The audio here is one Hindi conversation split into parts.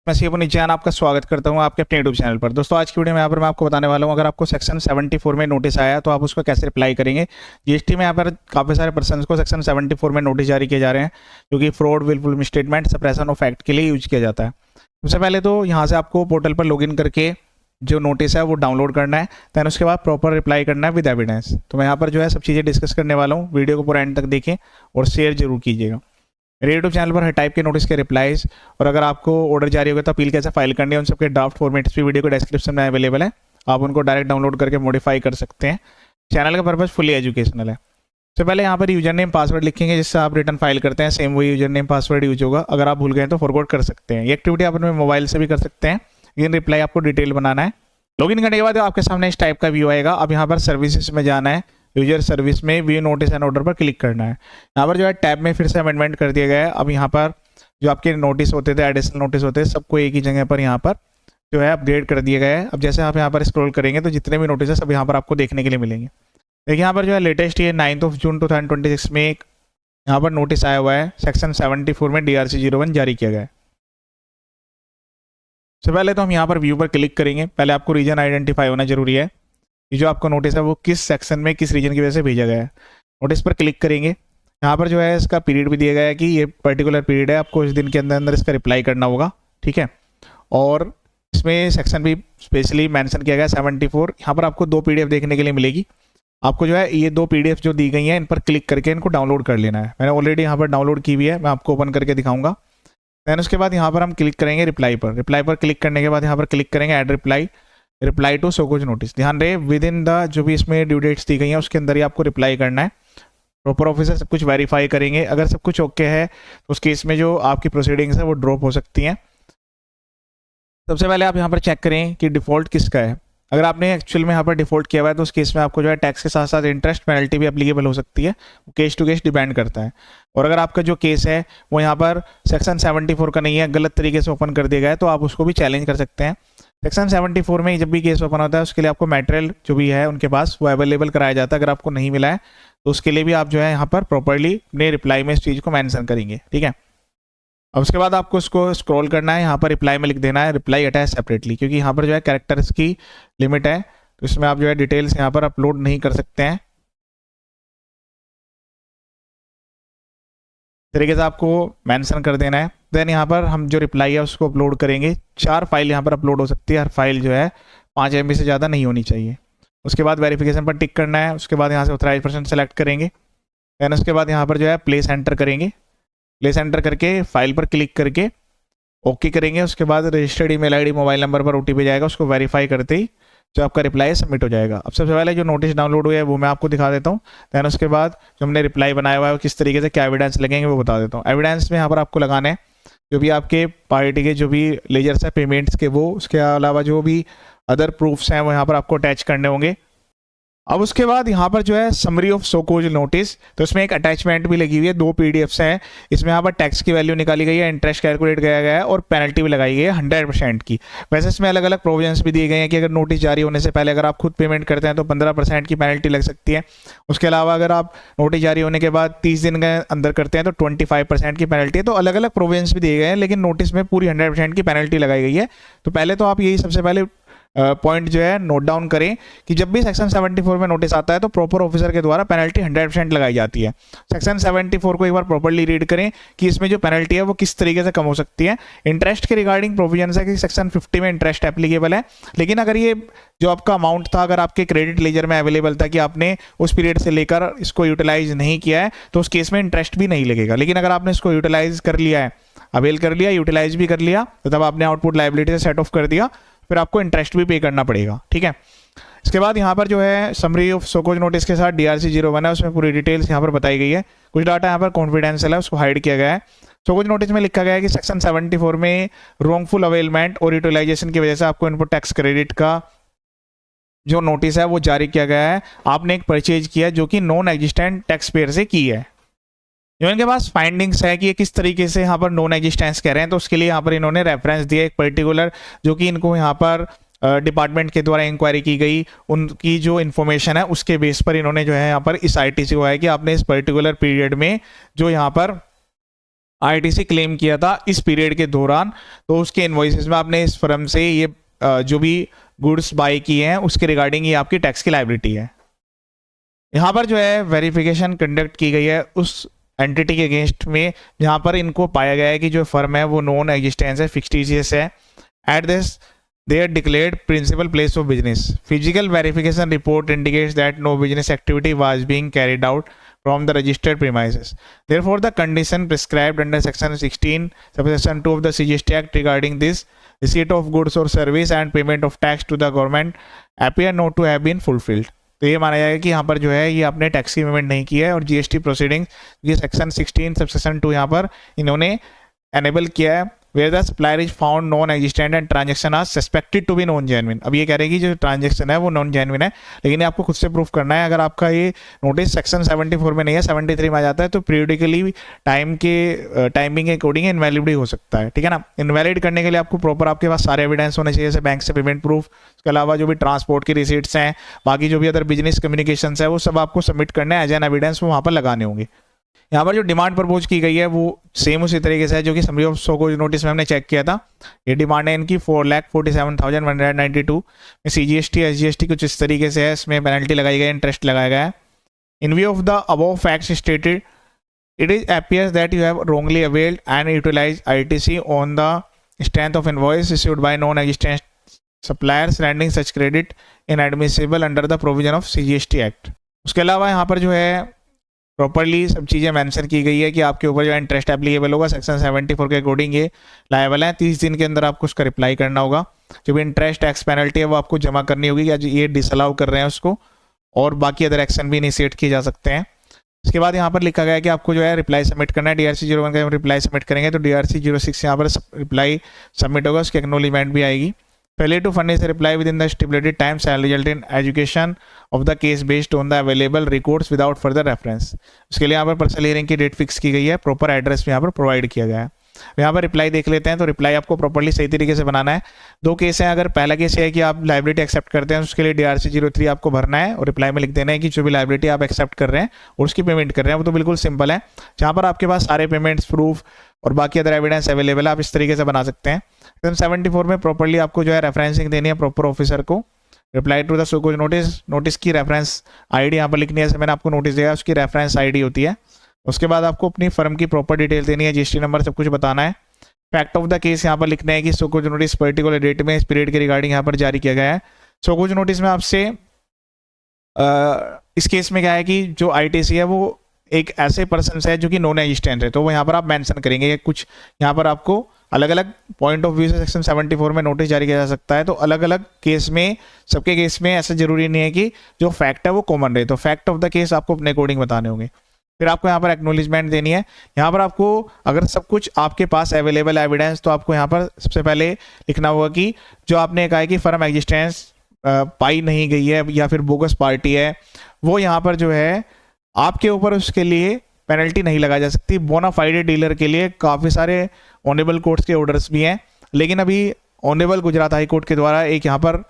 मैं सी नीचे आपका स्वागत करता हूं आपके अपने यूट्यूब चैनल पर। दोस्तों आज की वीडियो में यहाँ पर मैं आपको बताने वाला हूं, अगर आपको सेक्शन 74 में नोटिस आया तो आप उसको कैसे रिप्लाई करेंगे। जीएसटी में यहाँ पर काफ़ी सारे पर्सन को सेक्शन 74 में नोटिस जारी किए जा रहे हैं, जो कि fraud, wilful misstatement, suppression of fact के लिए यूज किया जाता है। सबसे पहले तो यहाँ से आपको पोर्टल पर लॉगिन करके जो नोटिस है वो डाउनलोड करना है, दैन उसके बाद प्रॉपर रिप्लाई करना है विद एविडेंस। तो मैं यहाँ पर जो है सब चीज़ें डिस्कस करने वाला हूँ, वीडियो को पूरा एंड तक देखें और शेयर जरूर कीजिएगा। मेरे यूट्यूब चैनल पर हर टाइप के नोटिस के रिप्लाईज और अगर आपको ऑर्डर जारी होगा तो अपील कैसे फाइल करनी है उन सबके ड्राफ्ट फॉर्मेट्स भी वीडियो को डिस्क्रिप्शन में अवेलेबल है, आप उनको डायरेक्ट डाउनलोड करके मॉडिफाई कर सकते हैं। चैनल का पर्पज फुली एजुकेशनल है। तो पहले यहाँ पर यूजर नेम पासवर्ड लिखेंगे जिससे आप रिटर्न फाइल करते हैं, सेम वही यूजर नेम पासवर्ड यूज होगा। अगर आप भूल गए तो फॉरवर्ड कर सकते हैं। ये एक्टिविटी आप अपने मोबाइल से भी कर सकते हैं, लेकिन रिप्लाई आपको डिटेल बनाना है। लॉगिन करने के बाद आपके सामने इस टाइप का व्यू आएगा। अब यहाँ पर सर्विसेज में जाना है, यूजर सर्विस में व्यू नोटिस एंड ऑर्डर पर क्लिक करना है। यहाँ पर जो है टैब में फिर से अमेंडमेंट कर दिया गया है। अब यहाँ पर जो आपके नोटिस होते थे, एडिशनल नोटिस होते थे, सबको एक ही जगह पर यहाँ पर जो है अपग्रेड कर दिया गया है। अब जैसे आप यहाँ पर स्क्रॉल करेंगे तो जितने भी नोटिस है सब यहाँ पर आपको देखने के लिए मिलेंगे। देखिए यहाँ पर जो है लेटेस्ट ये 9 जून 2026 में एक यहाँ पर नोटिस आया हुआ है, सेक्शन 74 में DRC 01 जारी किया गया है। सबसे पहले तो हम यहाँ पर व्यू पर क्लिक करेंगे। पहले आपको रीजन आइडेंटिफाई होना जरूरी है कि जो आपका नोटिस है वो किस सेक्शन में किस रीजन की वजह से भेजा गया है। नोटिस पर क्लिक करेंगे, यहाँ पर जो है इसका पीरियड भी दिया गया है कि ये पर्टिकुलर पीरियड है, आपको इस दिन के अंदर अंदर इसका रिप्लाई करना होगा, ठीक है। और इसमें सेक्शन भी स्पेशली मेंशन किया गया है 74। यहाँ पर आपको 2 PDF देखने के लिए मिलेगी। आपको जो है ये 2 PDF जो दी गई हैं इन पर क्लिक करके इनको डाउनलोड कर लेना है। मैंने ऑलरेडी यहाँ पर डाउनलोड की हुई है, मैं आपको ओपन करके दिखाऊंगा। दैन उसके बाद यहाँ पर हम क्लिक करेंगे रिप्लाई पर। रिप्लाई पर क्लिक करने के बाद यहाँ पर क्लिक करेंगे ऐड रिप्लाई टू सोकोज नोटिस। ध्यान रहे विद इन द जो भी इसमें ड्यू डेट्स दी गई हैं उसके अंदर ही आपको रिप्लाई करना है। प्रॉपर ऑफिसर सब कुछ वेरीफाई करेंगे, अगर सब कुछ ओके है तो उस केस में जो आपकी प्रोसीडिंग्स है वो ड्रॉप हो सकती हैं। सबसे पहले आप यहाँ पर चेक करें कि डिफॉल्ट किसका है। अगर आपने एक्चुअल में यहाँ पर डिफॉल्ट किया हुआ है तो उस केस में आपको जो है टैक्स के साथ साथ इंटरेस्ट पेनल्टी भी एप्लीकेबल हो सकती है, वो केस टू केस डिपेंड करता है। और अगर आपका जो केस है वो यहाँ पर सेक्शन 74 का नहीं है, गलत तरीके से ओपन कर दिया गया है, तो आप उसको भी चैलेंज कर सकते हैं। सेक्शन 74 में जब भी केस ओपन होता है उसके लिए आपको मटेरियल जो भी है उनके पास वो अवेलेबल कराया जाता है। अगर आपको नहीं मिला है तो उसके लिए भी आप जो है यहाँ पर प्रॉपरली अपने रिप्लाई में इस चीज़ को मेंशन करेंगे, ठीक है। अब उसके बाद आपको इसको स्क्रॉल करना है, यहाँ पर रिप्लाई में लिख देना है रिप्लाई अटैच सेपरेटली, क्योंकि यहाँ पर जो है कैरेक्टर्स की लिमिट है, तो इसमें आप जो है डिटेल्स यहाँ पर अपलोड नहीं कर सकते हैं। तरीके से आपको मेंशन कर देना है। देन यहाँ पर हम जो रिप्लाई है उसको अपलोड करेंगे। 4 फाइल यहाँ पर अपलोड हो सकती है, हर फाइल जो है 5 MB से ज़्यादा नहीं होनी चाहिए। उसके बाद वेरिफिकेशन पर टिक करना है। उसके बाद यहाँ से ऑथराइज पर्सन सेलेक्ट करेंगे। देन उसके बाद यहाँ पर जो है प्लेस एंटर करेंगे। प्लेस एंटर करके फाइल पर क्लिक करके ओके करेंगे। उसके बाद registered email ID mobile number पर OTP जाएगा, उसको वेरीफाई करते ही जो आपका रिप्लाई सबमिट हो जाएगा। अब सबसे पहले जो नोटिस डाउनलोड हुआ है वो मैं आपको दिखा देता हूँ। दैन उसके बाद जो हमने रिप्लाई बनाया हुआ है किस तरीके से क्या एविडेंस लगेंगे वो बता देता हूँ। एविडेंस में यहाँ पर आपको लगाना है जो भी आपके पार्टी के जो भी लेजर्स है पेमेंट्स के, वो उसके अलावा जो भी अदर प्रूफ्स हैं वो यहाँ पर आपको अटैच करने होंगे। अब उसके बाद यहाँ पर जो है समरी ऑफ सोकोज नोटिस, तो इसमें एक अटैचमेंट भी लगी हुई है, 2 PDFs हैं। इसमें यहाँ पर टैक्स की वैल्यू निकाली गई है, इंटरेस्ट कैलकुलेट किया गया है और पेनल्टी भी लगाई गई है 100% की। वैसे इसमें अलग अलग प्रोविजंस भी दिए गए हैं कि अगर नोटिस जारी होने से पहले अगर आप खुद पेमेंट करते हैं तो 15% की पेनल्टी लग सकती है। उसके अलावा अगर आप नोटिस जारी होने के बाद 30 दिन के अंदर करते हैं तो 25% की पेनल्टी है। तो अलग अलग प्रोविजंस भी दिए गए हैं, लेकिन नोटिस में पूरी 100% की पेनल्टी लगाई गई है। तो पहले तो आप यही सबसे पहले पॉइंट जो है नोट डाउन करें कि जब भी सेक्शन 74 में नोटिस आता है तो प्रॉपर ऑफिसर के द्वारा पेनल्टी 100% लगाई जाती है। सेक्शन 74 को एक बार प्रॉपर्ली रीड करें कि इसमें जो पेनल्टी है वो किस तरीके से कम हो सकती है। इंटरेस्ट के रिगार्डिंग प्रोविजन है कि सेक्शन 50 में इंटरेस्ट एप्लीकेबल है, लेकिन अगर ये जो आपका अमाउंट था अगर आपके क्रेडिट लेजर में अवेलेबल था कि आपने उस पीरियड से लेकर इसको यूटिलाइज नहीं किया है तो उस केस में इंटरेस्ट भी नहीं लगेगा। लेकिन अगर आपने इसको यूटिलाइज कर लिया है, अवेल कर लिया, यूटिलाइज भी कर लिया, तो तब आपने आउटपुट लायबिलिटी से सेट ऑफ कर दिया, फिर आपको इंटरेस्ट भी पे करना पड़ेगा, ठीक है। इसके बाद यहाँ पर जो है समरी ऑफ सोकोज नोटिस के साथ DRC 01 है, उसमें पूरी डिटेल्स यहाँ पर बताई गई है। कुछ डाटा यहाँ पर कॉन्फिडेंशियल है, उसको हाइड किया गया है। सोकोज नोटिस में लिखा गया है कि सेक्शन 74 में रॉन्गफुल अवेलमेंट और यूटिलाइजेशन की वजह से आपको इनपुट टैक्स क्रेडिट का जो नोटिस है वो जारी किया गया है। आपने एक परचेज किया जो कि नॉन एग्जिस्टेंट टैक्स पेयर से की है। जो इनके पास फाइंडिंग्स है कि ये किस तरीके से यहाँ पर नॉन एग्जिस्टेंस कह रहे हैं, तो उसके लिए यहाँ पर इन्होंने रेफरेंस दिया एक पर्टिकुलर, जो कि इनको यहाँ पर डिपार्टमेंट के द्वारा इंक्वायरी की गई, उनकी जो इन्फॉर्मेशन है उसके बेस पर इन्होंने जो है यहाँ पर इस ITC को है कि आपने इस पर्टिकुलर पीरियड में जो यहाँ पर आईटीसी क्लेम किया था इस पीरियड के दौरान, तो उसके इनवॉइसेस में आपने इस फर्म से ये जो भी गुड्स बाय किए हैं उसके रिगार्डिंग ये आपकी टैक्स की लायबिलिटी है। यहाँ पर जो है वेरिफिकेशन कंडक्ट की गई है उस एंटिटी के अगेंस्ट में जहाँ पर इनको पाया गया है कि जो फर्म है वो नॉन एग्जिस्टेंस है, फिक्टिशियस है। At this they are declared principal place of business. Physical verification report indicates that no business activity was being carried out from the registered premises. Therefore, the condition prescribed under Section 16, Subsection 2 of the CGST Act regarding this receipt of goods or service and payment of tax to the government appear not to have been fulfilled. तो ये माना जाएगा कि यहाँ पर जो है ये आपने टैक्स की पेमेंट नहीं की है और जीएसटी प्रोसीडिंग ये सेक्शन 16 सबसेक्शन 2 यहाँ पर इन्होंने एनेबल किया है। where the supplier is found non existent and transaction are suspected to be non genuine। अब ये कह रहे हैं कि जो ट्रांजेक्शन है वो नॉन जेन्युइन है, लेकिन ये आपको खुद से प्रूफ करना है। अगर आपका ये नोटिस सेक्शन 74 में नहीं है, 73 में आ जाता है, तो पीरियडिकली टाइमिंग के अकॉर्डिंग इनवैलिड हो सकता है, ठीक है ना। इनवैलिड करने के लिए आपको प्रॉपर आपके पास सारे एविडेंस होने चाहिए, जैसे बैंक से पेमेंट प्रूफ, उसके अलावा जो भी ट्रांसपोर्ट की रिसीट्स हैं, बाकी जो भी अदर बिजनेस कम्युनिकेशन है वो सब आपको सबमिट करना है एज एन एविडेंस, वो वहाँ पर लगाने होंगे। यहाँ पर जो डिमांड प्रपोज की गई है वो सेम उसी तरीके से है जो कि समरी ऑफ शोकॉज नोटिस में हमने चेक किया था। ये डिमांड है इनकी 4,47,192 में CGST SGST कुछ इस तरीके से है, इसमें पेनल्टी लगाई गई है, इंटरेस्ट लगाया गया है। इन view of the above facts stated it is appears that you have wrongly availed and utilized ITC on the strength of invoice issued by non-existent suppliers rendering such credit inadmissible under the provision of CGST Act। उसके अलावा यहाँ पर जो है प्रॉपरली सब चीज़ें मेंशन की गई है कि आपके ऊपर जो है इंटरेस्ट एप्लीकेबल होगा सेक्शन 74 के अकॉर्डिंग ये लायबल है। 30 दिन के अंदर आपको उसका रिप्लाई करना होगा। जो भी इंटरेस्ट टैक्स पेनल्टी है वो आपको जमा करनी होगी, या ये डिसअलाउ कर रहे हैं उसको, और बाकी अदर एक्शन भी इनिशिएट किए जा सकते हैं। इसके बाद यहाँ पर लिखा गया है कि आपको जो है रिप्लाई सबमिट करना है। DRC 01 का रिप्लाई सबमिट करेंगे तो DRC 06 यहाँ पर रिप्लाई सबमिट होगा, उसकी एक्नॉलेजमेंट भी आएगी। Failure to furnish a reply within the stipulated time shall result in education of the case based on the available records without further reference। उसके लिए यहाँ पर पर्सनल हियरिंग की डेट फिक्स की गई है, प्रॉपर एड्रेस भी यहाँ पर प्रोवाइड किया गया है। यहाँ पर रिप्लाई देख लेते हैं, तो रिप्लाई आपको प्रॉपर्ली सही तरीके से बनाना है। 2 केस हैं। अगर पहला केस है कि आप लाइबिलिटी एक्सेप्ट करते हैं, उसके लिए DRC 03 आपको भरना है और रिप्लाई में लिख देना है कि जो भी लाइबिलिटी आप एक्सेप्ट कर रहे हैं और उसकी पेमेंट कर रहे हैं वो तो बिल्कुल सिंपल है। जहाँ पर आपके पास सारे पेमेंट्स प्रूफ और बाकी अदर एविडेंस अवेलेबल है, आप इस तरीके से बना सकते हैं। 74 में प्रॉपर्ली आपको जो है रेफरेंसिंग देनी है प्रॉपर ऑफिसर को। Reply to the show cause notice की रेफरेंस आईडी यहाँ पर लिखनी है, जैसे मैंने आपको नोटिस दिया उसकी रेफरेंस आईडी होती है। उसके बाद आपको अपनी फर्म की प्रॉपर डिटेल देनी है, GST नंबर सब कुछ बताना है। फैक्ट ऑफ द केस यहाँ पर लिखना है कि शोकॉज नोटिस पर्टिकुलर डेट में इस पीरियड के रिगार्डिंग यहाँ पर जारी किया गया है। शोकॉज नोटिस में आपसे इस केस में क्या है कि जो ITC है वो एक ऐसे पर्सन है जो कि नॉन एग्जिस्टेंट है, तो वो यहाँ पर आप मेंशन करेंगे। कुछ यहाँ पर आपको अलग अलग पॉइंट ऑफ व्यू से सेक्शन 74 में नोटिस जारी किया जा सकता है, तो अलग अलग केस में सबके केस में ऐसा जरूरी नहीं है कि जो फैक्ट है वो कॉमन रहे, तो फैक्ट ऑफ द केस आपको अपने अकॉर्डिंग बताने होंगे। फिर आपको यहाँ पर एक्नॉलेजमेंट देनी है। यहाँ पर आपको अगर सब कुछ आपके पास अवेलेबल एविडेंस, तो आपको यहाँ पर सबसे पहले लिखना होगा कि जो आपने कहा है कि फर्म एग्जिस्टेंस पाई नहीं गई है या फिर बोगस पार्टी है, वो यहाँ पर जो है आपके ऊपर उसके लिए पेनल्टी नहीं लगाई जा सकती। बोनाफाइड डीलर के लिए काफ़ी सारे ऑनरेबल कोर्ट्स के ऑर्डर्स भी हैं, लेकिन अभी ऑनरेबल गुजरात हाई कोर्ट के द्वारा एक यहाँ पर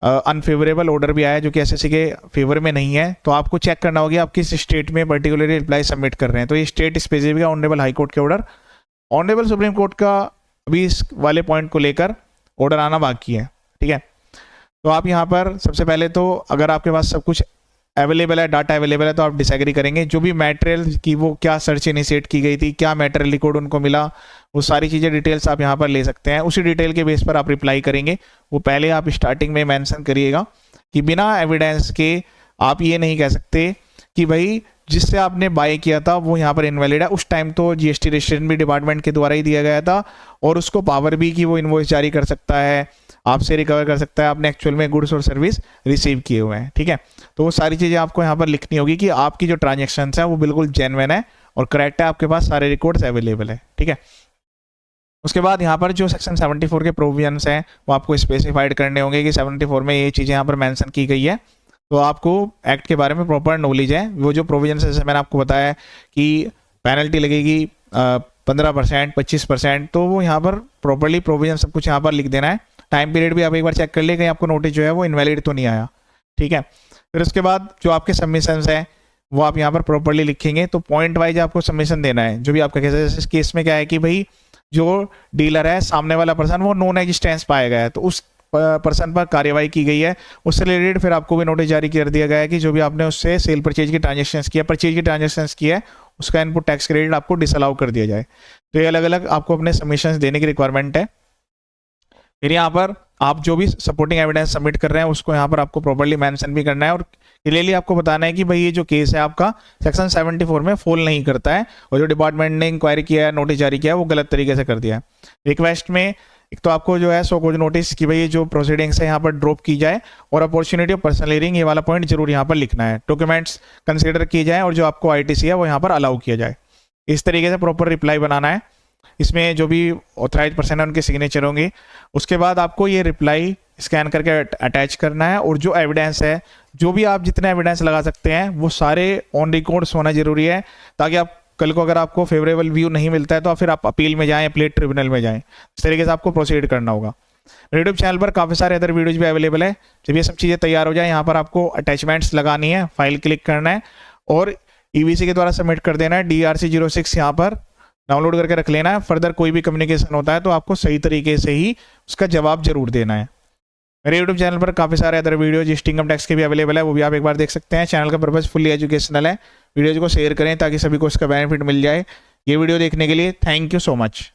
अनफेवरेबल ऑर्डर भी आया जो कि SSC के फेवर में नहीं है। तो आपको चेक करना होगा आप किस स्टेट में पर्टिकुलरली रिप्लाई सबमिट कर रहे हैं। तो ये स्टेट स्पेसिफिक है ऑनरेबल हाई कोर्ट के ऑर्डर। ऑनरेबल सुप्रीम कोर्ट का अभी इस वाले पॉइंट को लेकर ऑर्डर आना बाकी है, ठीक है। तो आप यहाँ पर सबसे पहले तो अगर आपके पास सब कुछ अवेलेबल है, डाटा अवेलेबल है, तो आप डिसएग्री करेंगे। जो भी मटेरियल की वो क्या सर्च इनिशिएट की गई थी, क्या मटेरियल रिकॉर्ड उनको मिला, वो सारी चीज़ें डिटेल्स आप यहाँ पर ले सकते हैं। उसी डिटेल के बेस पर आप रिप्लाई करेंगे। वो पहले आप स्टार्टिंग में मेंशन करिएगा कि बिना एविडेंस के आप ये नहीं कह सकते कि भाई जिससे आपने बाय किया था वो यहाँ पर इनवैलिड है। उस टाइम तो GST रजिस्ट्रेशन भी डिपार्टमेंट के द्वारा ही दिया गया था और उसको पावर भी कि वो इनवॉइस जारी कर सकता है, आपसे रिकवर कर सकता है आपने एक्चुअल में गुड्स और सर्विस रिसीव किए हुए हैं, ठीक है। तो वो सारी चीज़ें आपको यहाँ पर लिखनी होगी कि आपकी जो ट्रांजेक्शन्स है वो बिल्कुल जेन्युइन है और करेक्ट है, आपके पास सारे रिकॉर्ड्स अवेलेबल है, ठीक है। उसके बाद यहाँ पर जो सेक्शन 74 के प्रोविजंस हैं वो आपको स्पेसिफाइड करने होंगे कि 74 में ये चीज़ें यहाँ पर मेंशन की गई है, तो आपको एक्ट के बारे में प्रॉपर नॉलेज है। वो जो प्रोविजंस है जैसे मैंने आपको बताया कि पेनल्टी लगेगी 15%, 25%, तो वो यहाँ पर प्रॉपरली प्रोविजन सब कुछ यहाँ पर लिख देना है। टाइम पीरियड भी आप एक बार चेक कर लिए कहीं आपको नोटिस जो है वो इनवैलिड तो नहीं आया, ठीक है। फिर उसके बाद जो आपके सबमिशंस हैं वो आप यहाँ पर प्रॉपरली लिखेंगे। तो पॉइंट वाइज आपको सबमिशन देना है जो भी आपका केस है। जैसे इस केस में क्या है कि भाई जो डीलर है सामने वाला पर्सन वो नॉन एग्जिस्टेंस पाया गया है, तो उस पर्सन पर कार्यवाही की गई है, उससे रिलेटेड फिर आपको भी नोटिस जारी कर दिया गया है कि जो भी आपने उससे सेल परचेज की ट्रांजेक्शन्स किया, परचेज की ट्रांजेक्शन्स किया है, उसका इनपुट टैक्स क्रेडिट आपको डिसअलाउ कर दिया जाए। तो ये अलग अलग आपको अपने सबमिशंस देने की रिक्वायरमेंट है। फिर यहाँ पर आप जो भी सपोर्टिंग एविडेंस सबमिट कर रहे हैं उसको यहाँ पर आपको प्रॉपर्ली मेंशन भी करना है और क्लियरली आपको बताना है कि भाई ये जो केस है आपका सेक्शन 74 में फॉल नहीं करता है और जो डिपार्टमेंट ने इंक्वायरी किया है, नोटिस जारी किया है, वो गलत तरीके से कर दिया है। रिक्वेस्ट में एक तो आपको जो है सो कुछ नोटिस कि भाई ये जो प्रोसीडिंग्स है यहाँ पर ड्रॉप की जाए और अपॉर्चुनिटी ऑफ पर्सनल हियरिंग ये वाला पॉइंट जरूर यहाँ पर लिखना है। डॉक्यूमेंट्स कंसिडर किए जाए और जो आपको आईटीसी है वो यहाँ पर अलाउ किया जाए। इस तरीके से प्रॉपर रिप्लाई बनाना है। इसमें जो भी ऑथराइज पर्सन है उनके सिग्नेचर होंगे। उसके बाद आपको ये रिप्लाई स्कैन करके अटैच करना है और जो एविडेंस है, जो भी आप जितने एविडेंस लगा सकते हैं वो सारे ऑन रिकॉर्ड्स होना जरूरी है, ताकि आप कल को अगर आपको फेवरेबल व्यू नहीं मिलता है तो फिर आप अपील में जाएं, अपीलेट ट्रिब्यूनल में जाएं। इस तरीके से आपको प्रोसीड करना होगा। यूट्यूब चैनल पर काफ़ी सारे अदर वीडियोज भी अवेलेबल है। जब ये सब चीज़ें तैयार हो जाए यहाँ पर आपको अटैचमेंट्स लगानी है, फाइल क्लिक करना है और ईवीसी के द्वारा सबमिट कर देना है। DRC-06 यहाँ पर डाउनलोड करके रख लेना है। फर्दर कोई भी कम्युनिकेशन होता है तो आपको सही तरीके से ही उसका जवाब जरूर देना है। मेरे यूट्यूब चैनल पर काफ़ी सारे अदर वीडियो जिस इनकम टैक्स के भी अवेलेबल है, वो भी आप एक बार देख सकते हैं। चैनल का पर्पस फुल्ली एजुकेशनल है। वीडियोज को शेयर करें ताकि सभी को इसका बेनिफिट मिल जाए। ये वीडियो देखने के लिए थैंक यू सो मच।